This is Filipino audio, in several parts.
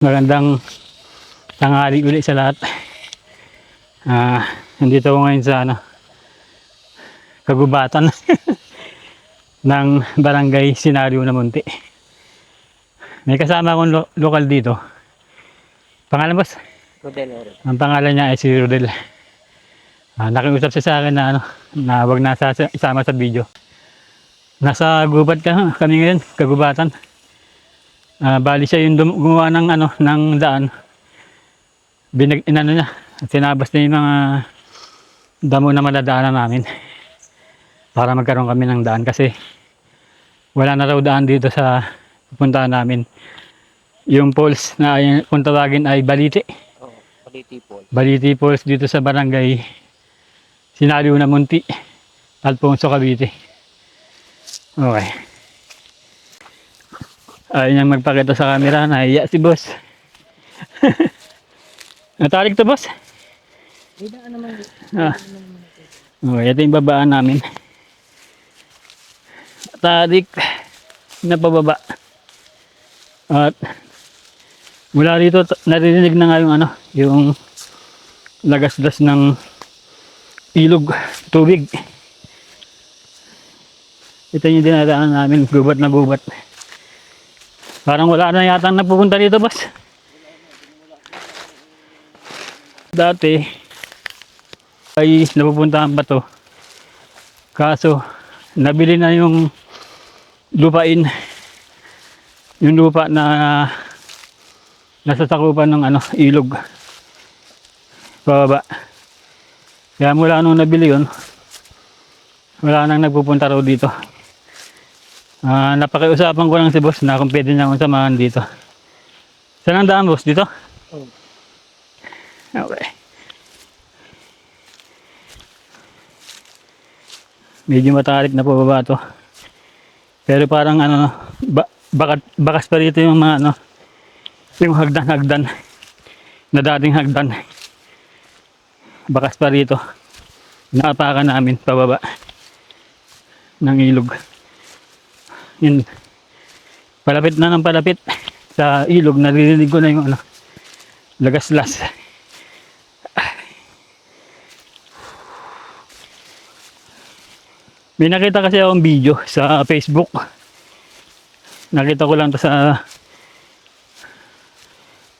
Magandang tanghali ulit sa lahat. Nandito ako ngayon sa kagubatan ng barangay Senaryo na Munti. May kasama akong lokal dito. Pangalan boss? Rodel. Ang pangalan niya ay si Rodel. Nakiusap siya sa akin na wag nasa isama sa video. Nasa gubat kami ngayon, kagubatan. Bali siya yung gumawa ng daan. Inano niya, sinabas niya yung mga damo na madadaanan namin para magkaroon kami ng daan kasi wala na raw daan dito sa pupuntahan namin. Yung falls na kung tawagin ay Baliti. Oh, Baliti Falls. Baliti Falls dito sa barangay Senaryo na Munti, Alfonso, Cavite. Okay. Ayaw niyang magpakita sa camera, nahiya si boss. Natarik to boss? Hindi naman. Okay, ito yung babaan namin. Tarik na pababa. At mula rito naririnig na nga yung lagasdas ng ilog tubig. Ito yung dinadaanan namin, gubat na gubat. Parang wala na yata napupunta dito boss. Dati ay napupuntahan pa to. Kaso nabili na yung lupain. Yung lupa na nasa sakupan ng ilog. Pababa. Kaya mula nung nabili yun, wala nang nagpupunta raw dito. Napakiusapan ko lang si boss na kung pwede niya akong samahan dito. Saan ang daan boss? Dito? Oh. Okay. Medyo matarik na pababa to. Pero parang bakas pa rito yung mga yung hagdan na dating hagdan. Bakas pa rito. Naapakan namin pababa ng ilog. Yun. Palapit na ng palapit sa ilog, naririnig ko na yung lagaslas. May nakita kasi akong video sa Facebook. Nakita ko lang to sa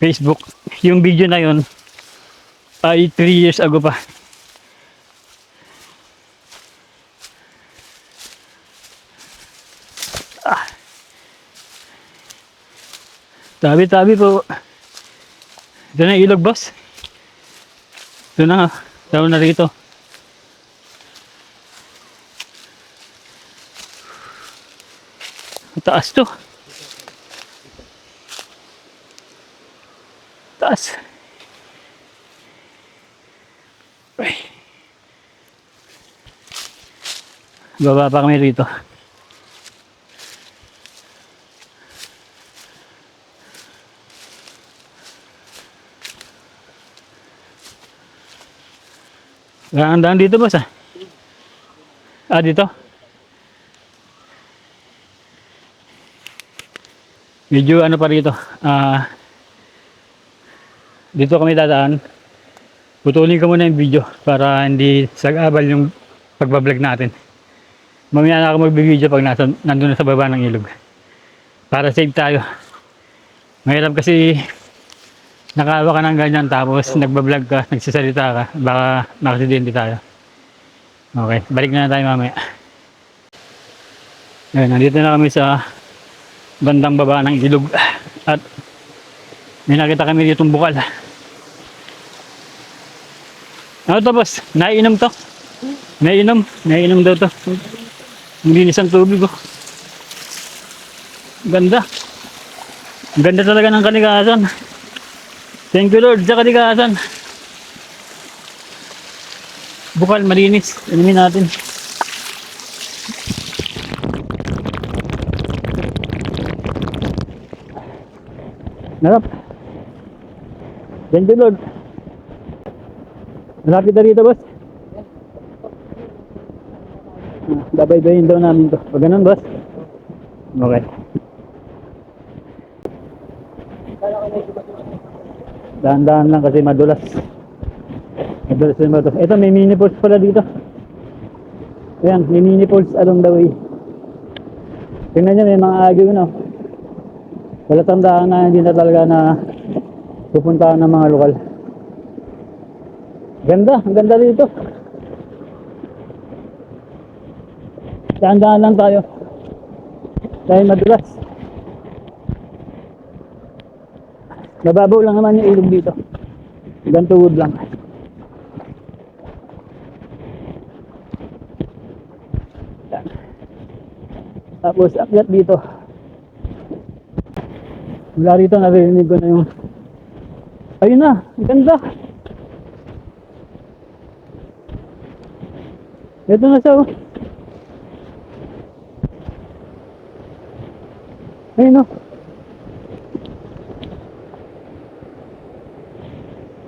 Facebook. Yung video na yon ay 3 years ago pa. Tabi-tabi po. Ito na ilog boss. Ito na. Tawag na rito. Taas to. Taas. Ay. Baba pa kami rito. Daan dito boss dito. Medyo pa rito. Dito kami dadaan. Putulin ko muna yung video para hindi sag-abal yung pagbablog natin. Mamaya na ako mag-video pag nandun na sa baba ng ilog. Para safe tayo. Mahirap kasi nakawa ka ng ganyan tapos nagbablog ka, nagsasalita ka, baka makasidente tayo. Okay, balik na tayo mamaya. Ayun, nandito na kami sa bandang baba ng ilog at may nakita kami dito bukal. Ano to boss? Naiinom to? Naiinom daw to. Hindi isang tubig oh. Ganda. Ganda talaga ng kalikasan. Thank you Lord sa kalikasan. Bukal, malinis. Inumin natin. Narap. Thank you Lord. Malapit na rito boss. Babay-bayin daw namin to. Pag ganun boss. Okay. Dahan-dahan lang kasi madulas. Madulas yung bato. Ito, may mini falls pala dito. Ayan, may mini falls along the way. Tingnan nyo, may mga agyo na. Wala tandaan na hindi na talaga na pupuntahan ng mga lokal. Ganda, ang ganda dito. Dahan-dahan lang tayo. Dahil madulas. Mababaw lang naman yung ilog dito. Ganto wood lang. Yan. Tapos akyat dito. Mula rito narinig ko na yung ayun na, ang ganda. Ito na siya oh. Ayun oh.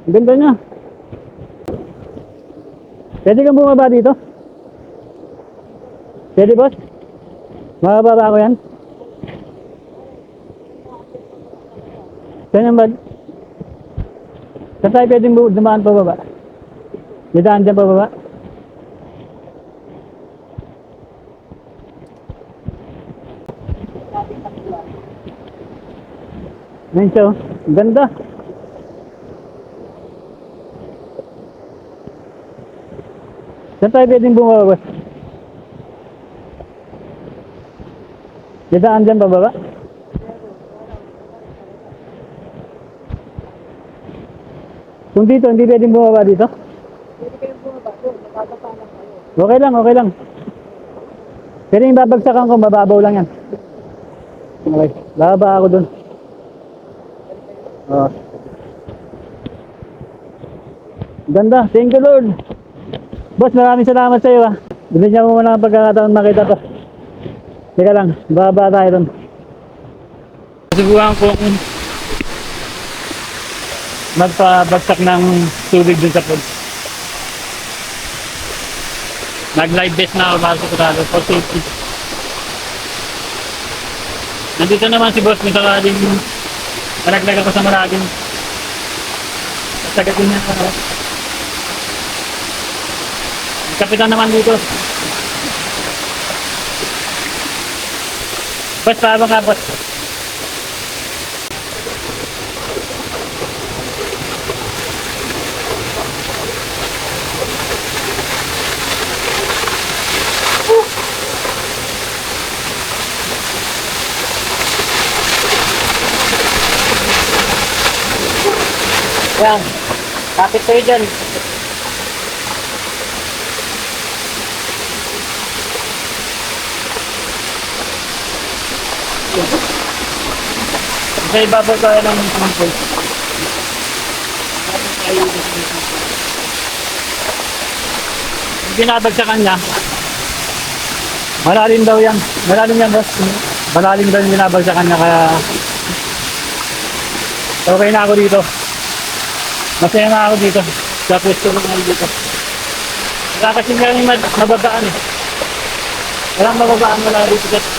Ang ganda niya. Pwede kang bumaba dito? Pwede boss? Mababa ako yan? Saan yung bag? Saan tayo pwedeng dumaan pa baba? May daan dyan pa baba? Ayun siya oh. Ang ganda. Saan tayo pwedeng bumaba boss? May daan dyan pa baba? Kung dito, hindi pwedeng bumaba dito? Pwede kayong bumaba doon. Nakakapa lang kayo. Okay lang, okay lang. Pero yung babagsakan ko, mababaw lang yan. Okay, bababa ako dun. Oh. Ganda, thank you Lord. Boss, maraming salamat sa iyo ah. Binigyan mo muna ang pagkakataon makita to. Teka lang, bababa tayo dun. Subukan kong magpabagsak ng tubig dun sa pool. Nag-live vest na ako para sa kurado for safety. Nandito naman si boss kung sakaling malaglag ako sa maragin. Sagatin niya ako. Kapitan naman dito. Boss, pahabang ka boss. Yan. Kapit kayo dyan. Sa ibabaw tayo ng swimming pool. Yung binabagsakan niya, malalim daw yan. Malalim yan boss. Malalim daw yung binabagsakan niya kaya okay na ako dito. Masaya na ako dito. Sa pwesto ko na dito. Wala kasi nga yung mababaan eh. Walang mababaan wala dito kasi.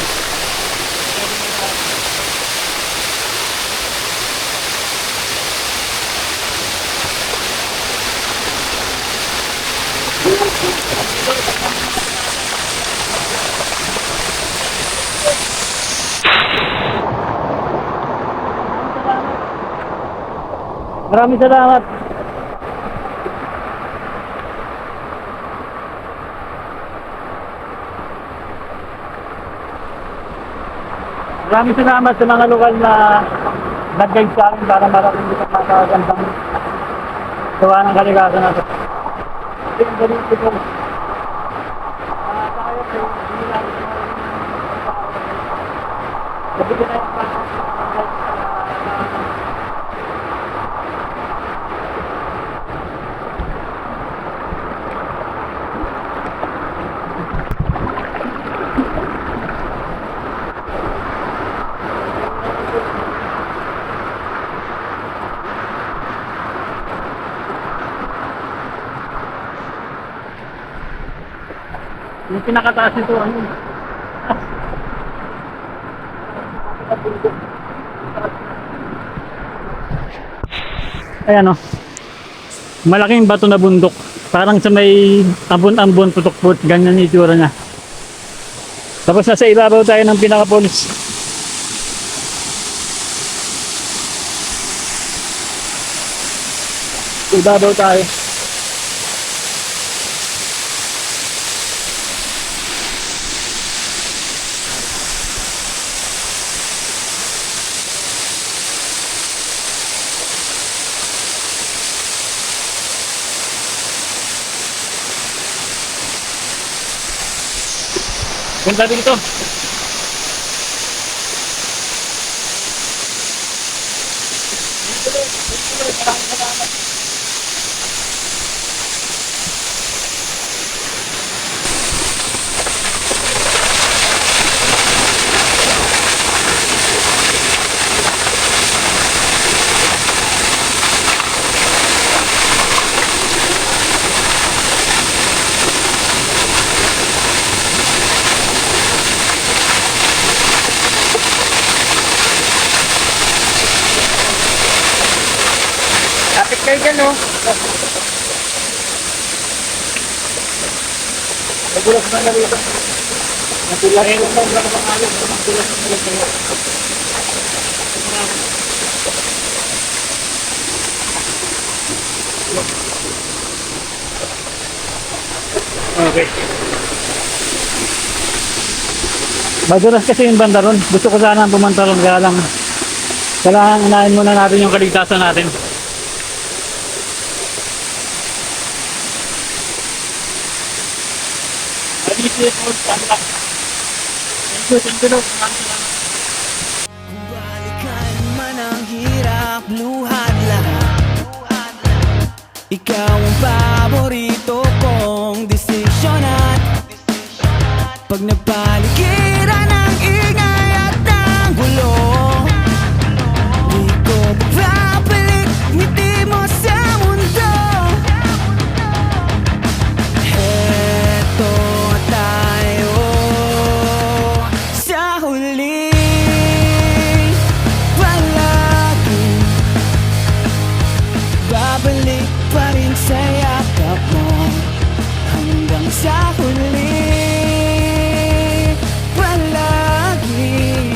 Maraming salamat. Maraming salamat sa mga lokal na nag-guide sa akin para marating dito ang makakagandang gawa ng kalikasan natin. Ito yung ganito ko. Tayo ay hindi namin gabi ko na yung yung pinakataas nito ano ayan o, malaking bato na bundok. Parang sa may ambon-ambon, putok-put, ganyan yung itsura niya. Tapos nasa ibabaw tayo ng pinaka-falls. Ibabaw tayo. Punta dito. Kapit kayo dyan, oh. Nagulas na dito. Nagulas na sobrang pangalit. Nagulas na kayo. Okay. Madulas kasi yung banda ron. Gusto ko sana pumunta ron, kaya lang kailangan unahin muna natin yung kaligtasan natin. Kung balikan man ang hirap, luhad lahat, ikaw ang paborito kong desisyon. At pag nagpaligiran ng ingay at ng gulo, di ko papalit ngiti mo sa mundo. Heto tayo sa huli, palagi babalik pa rin sa yakap mo. Hanggang sa huli, palagi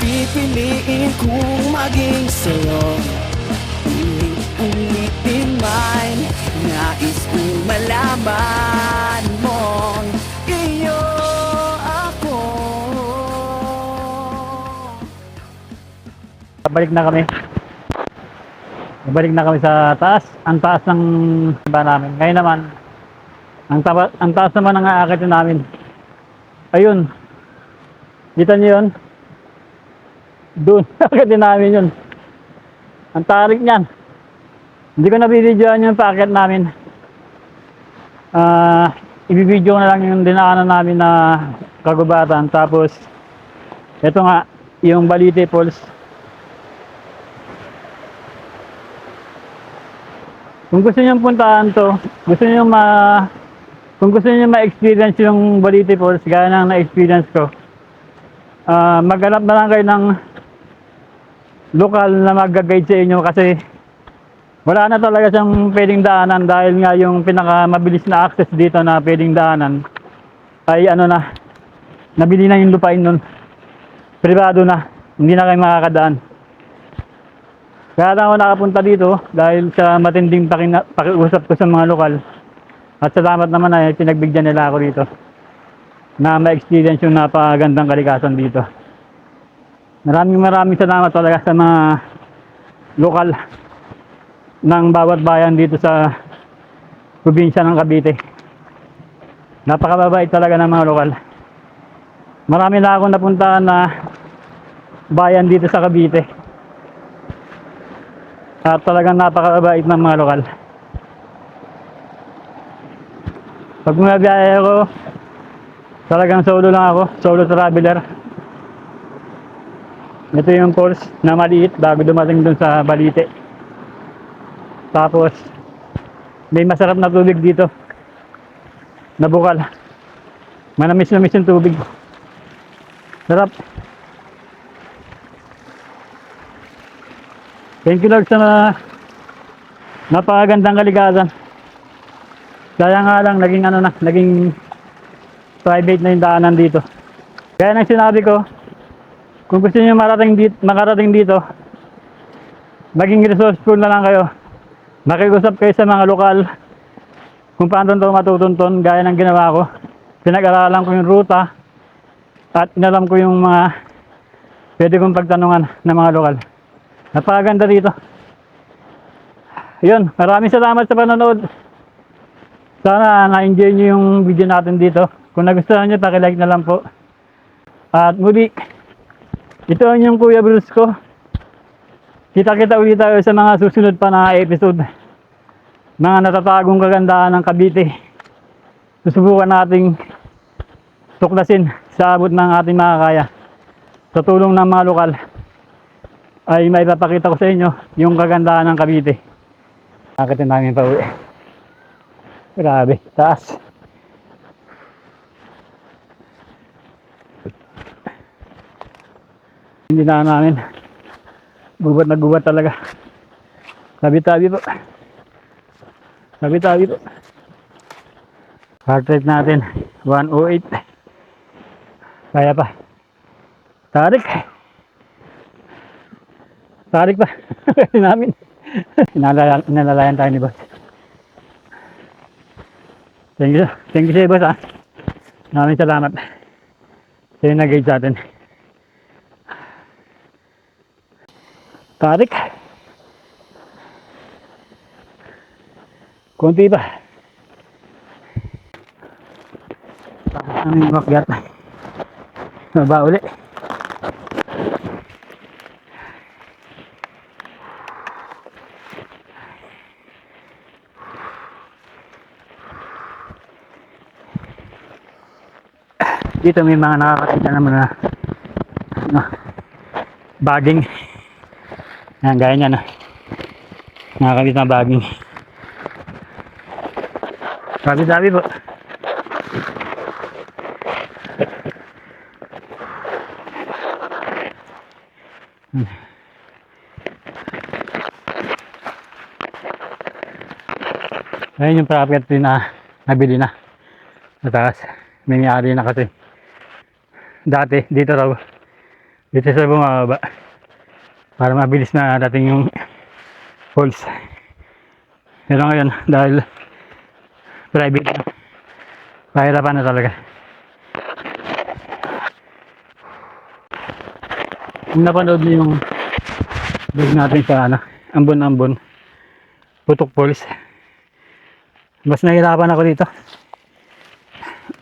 pipiliin kong maging sa'yo. Ulit-ulitin man, nais kong malaman mong iyo ako. Balik na kami. Balik na kami sa taas. Ang taas ng iba namin. Ngayon naman, ang taas naman ang aakitin namin. Ayun. Kita niyo yun? Doon. Aakitin namin yun. Ang tarik niyan. Hindi ko nabibidyoan yung paakit namin. Ibibidyo ko na lang yung dinaanan namin na kagubatan. Tapos, ito nga, yung Balite Falls. Kung gusto niyo puntahan to, kung gusto niyo ma-experience yung Balite Falls, gaya ng na-experience ko, maghanap na lang kayo ng lokal na mag-guide sa inyo kasi wala na talaga siyang pwedeng daanan dahil nga yung pinakamabilis na access dito na pwedeng daanan ay nabili na yung lupain nun. Privado na, hindi na kayo makakadaan. Kaya lang ako nakapunta dito dahil sa matinding pakiusap ko sa mga lokal. At salamat naman ay pinagbigyan nila ako dito na ma-experience yung napagandang kalikasan dito. Maraming salamat talaga sa mga lokal ng bawat bayan dito sa probinsya ng Cavite. Napakababait talaga ng mga lokal. Marami na akong napuntahan na bayan dito sa Cavite. At talagang napakabait ng mga lokal. Pag bumabiyahe ako, talagang solo lang ako, solo traveler. Ito yung falls na maliit bago dumating dun sa Balite. Tapos, may masarap na tubig dito. Na bukal. Manamis yung tubig. Sarap. Thank you Lord sa napakagandang kalikasan. Kaya nga lang, naging private na yung daanan dito. Kaya nang sinabi ko, kung gusto niyo makarating dito, maging resourceful na lang kayo. Makiusap kayo sa mga lokal kung paano ito matutunton gaya ng ginawa ko. Pinag-aralan ko yung ruta at inalam ko yung mga pwede kong pagtanungan ng mga lokal. Napakaganda dito. Yun, maraming salamat sa panonood. Sana na-enjoy nyo yung video natin dito. Kung nagustuhan nyo, pakilike na lang po. At muli, ito ang yung Kuya Bruce ko. Kita-kita ulit tayo sa mga susunod pa na episode. Mga natatagong kagandahan ng Cavite. Susubukan nating tuklasin sa abot ng ating makakaya. Sa tulong ng mga lokal ay may papakita ko sa inyo yung kagandahan ng Cavite. Akitin namin pa uwi. Grabe, taas. Hindi na namin. Gubat na gubat talaga. Tabi-tabi po. Tabi-tabi po. Heart rate natin 108. Kaya pa. Tarik. Tarik pa. Kasi namin. Inalalayan tayo ni boss. Thank you. Thank you sa'yo boss ha. Maraming salamat. Sa'yo nag-guide sa atin. Tarik. Kunti pa. Tapos namin makyat. Baba uli. Dito may mga nakakakita naman na bagging. Yan, gaya niya na. Nakakabit na bagging. Sabi-sabi po. Ayun yung property na nabili na. Sa taas. May may-ari na kasi. Dati, dito raw. Dito sa bumababa. Para mabilis na dating yung falls. Pero ngayon, dahil private na, pahirapan na talaga. Kung napanood niyo yung vlog natin sa Ambon-Ambon, Putok Falls, mas nahirapan ako dito.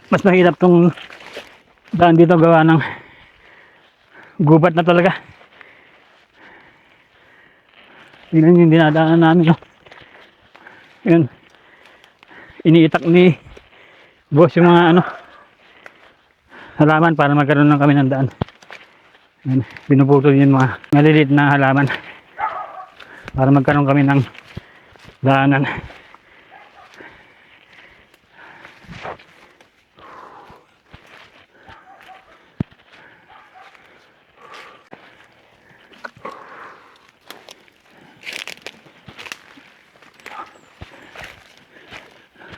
Mas mahirap tong daan dito gawa ng gubat na talaga. Yun yung dinadaanan namin. Yun. Iniitak ni boss yung mga halaman para magkaroon ng kami ng daan. Yun. Pinuputol yung mga maliliit na halaman para magkaroon kami ng daanan.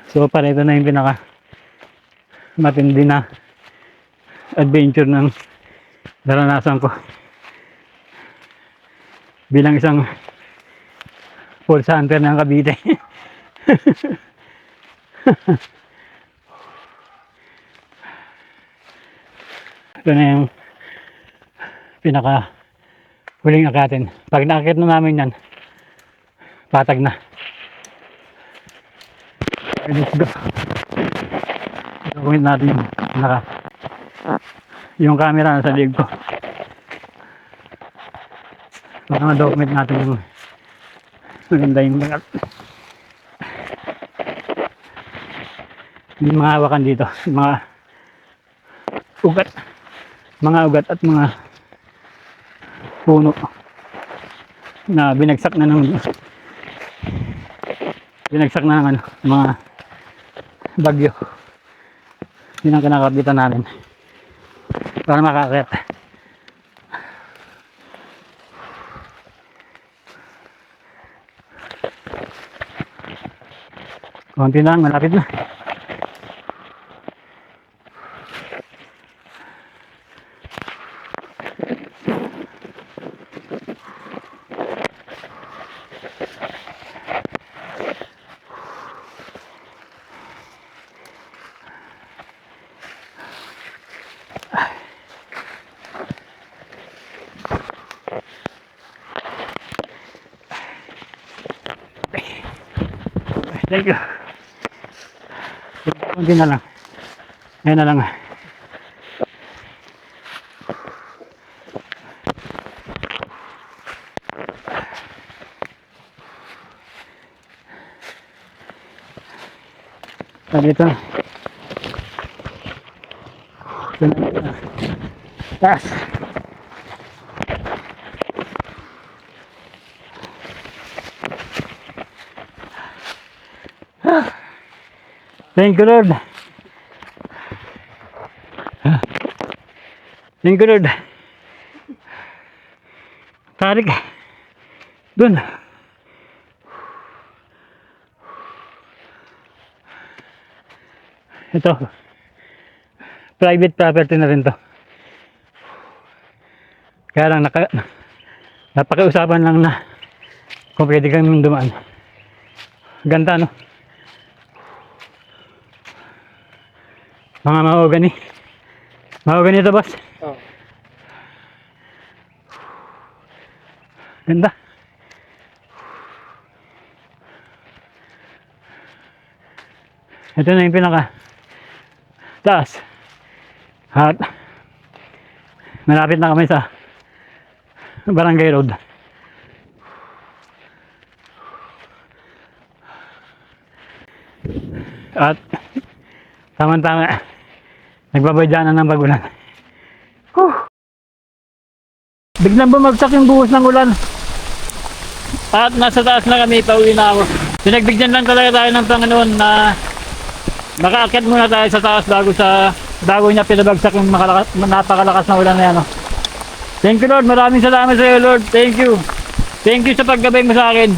So para ito na yung pinaka matindi na adventure ng naranasan ko bilang isang falls hunter ng Cavite. Ito na yung pinaka huling akatin. Pag nakakit na namin yan, patag na. Let's go. Gagawin natin yung camera na sa liig ko para ma-document natin yung maganda yung mga hawakan dito, mga ugat at mga puno na binagsak na ng mga bagyo. Yun ang kinakabitan natin para makakit. Konti lang, malapit na. Thank you. Kunti na lang. Ayan na lang. Dito na. Dito na. Taas. Thank you, Lord. Thank you, Lord. Tarik. Dun. Ito. Private property na rin to. Kaya lang napakiusapan lang na kung pwede kami dumaan. Ganda, no? Mga mahogany. Mahogany ito, boss. Oh. Ganda. Ito na yung pinaka taas. At malapit na kami sa Barangay Road. At tama-tama, nagbabadyanan ng pag-ulan. Biglang bumagsak yung buhos ng ulan. At nasa taas na kami, pauwi na ako. Pinagbigyan lang talaga tayo ng Panginoon na nakaakyat muna tayo sa taas bago niya pinabagsak yung napakalakas na ulan na yan. Thank you, Lord. Maraming salamat sa iyo, Lord. Thank you. Thank you sa paggabay mo sa akin.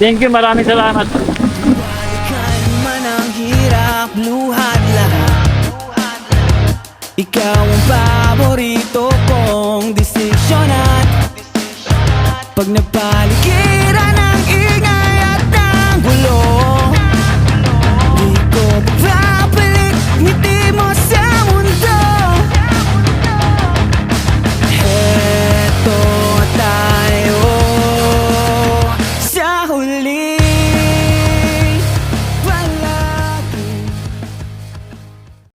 Thank you. Maraming salamat. Balikan man ang hirap, luhad lahat. Ikaw ang paborito kong desisyon at pag nagpaligiran ng ingay at ng gulo, di ko papalit ngiti mo sa mundo. Heto tayo sa huli.